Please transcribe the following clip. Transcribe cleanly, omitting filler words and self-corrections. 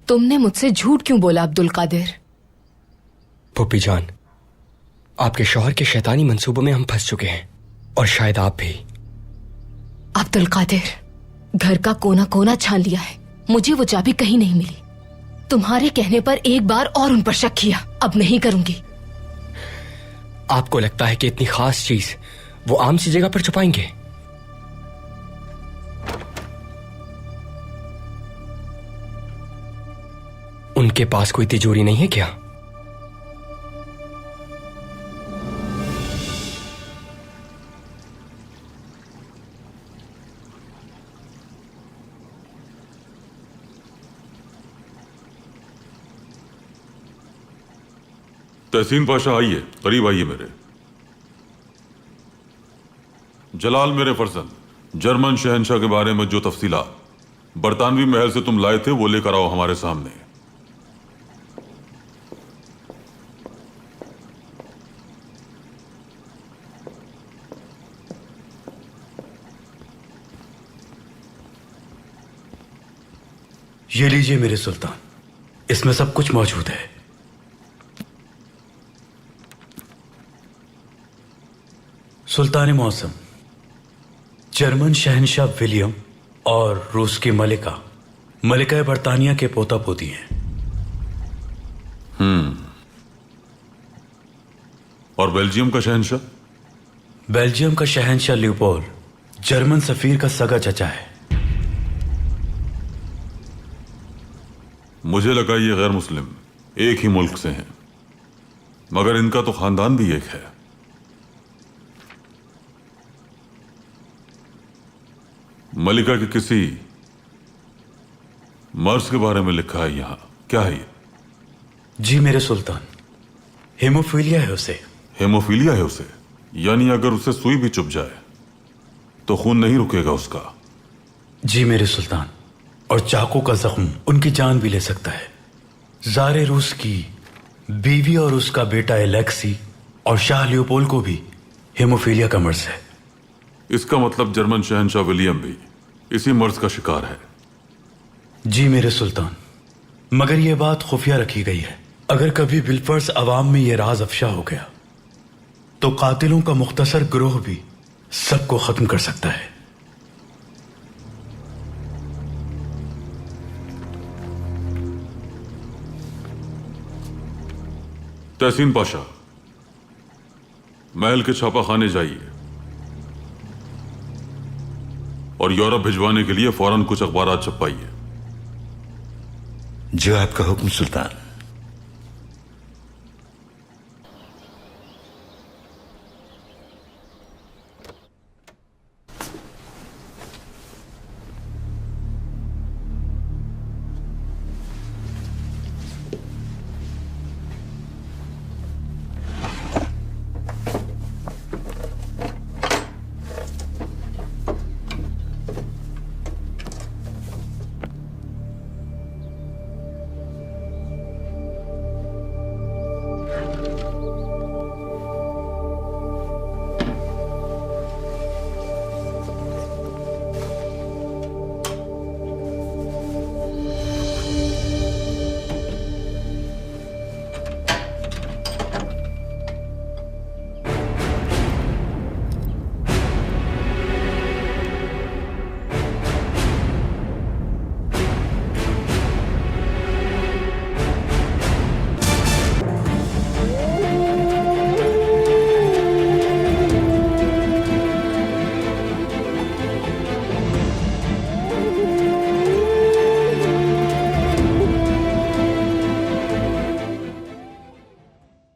तुमने मुझसे झूठ क्यों बोला अब्दुल कादिर? पुप्पी जान, आपके शौहर के शैतानी मंसूबों में हम फंस चुके हैं, और शायद आप भी। अब्दुल कादिर, घर का कोना कोना छान लिया है, मुझे वो चाबी कहीं नहीं मिली। तुम्हारे कहने पर एक बार और उन पर शक किया, अब नहीं करूंगी। आपको लगता है कि इतनी खास चीज वो आम सी जगह पर छुपाएंगे? उनके पास कोई तिजोरी नहीं है क्या? तहसीन पाशा, आइए, करीब आइए मेरे। जलाल मेरे फर्जंद, जर्मन शहंशाह के बारे में जो तफसीलात बरतानवी महल से तुम लाए थे वो लेकर आओ हमारे सामने। ये लीजिए मेरे सुल्तान, इसमें सब कुछ मौजूद है। सुल्तान मौसम, जर्मन शहंशाह विलियम और रूस की मलिका बरतानिया के पोता पोती हैं। और बेल्जियम का शहंशाह? बेल्जियम का शहंशाह लियोपोल्ड जर्मन सफीर का सगा चचा है। मुझे लगा ये गैर मुस्लिम एक ही मुल्क से हैं, मगर इनका तो खानदान भी एक है। मलिका के किसी मर्ज के बारे में लिखा है यहां, क्या है ये? जी मेरे सुल्तान, हेमोफीलिया है उसे। हेमोफीलिया है उसे? यानी अगर उसे सुई भी चुभ जाए तो खून नहीं रुकेगा उसका? जी मेरे सुल्तान, और चाकू का जख्म उनकी जान भी ले सकता है। ज़ारे रूस की बीवी और उसका बेटा एलेक्सी और शाह लियोपोल्ड को भी हेमोफीलिया का मर्ज है। इसका मतलब जर्मन शहंशाह विलियम भी इसी मर्ज का शिकार है? जी मेरे सुल्तान, मगर यह बात खुफिया रखी गई है। अगर कभी बिलफर्ज अवाम में यह राज अफशा हो गया तो कातिलों का मुख्तसर गिरोह भी सबको खत्म कर सकता है। तहसीन पाशा, महल के छापाखाने जाइए और यूरोप भिजवाने के लिए फौरन कुछ अखबार छपवाइए। जो आपका हुक्म सुल्तान।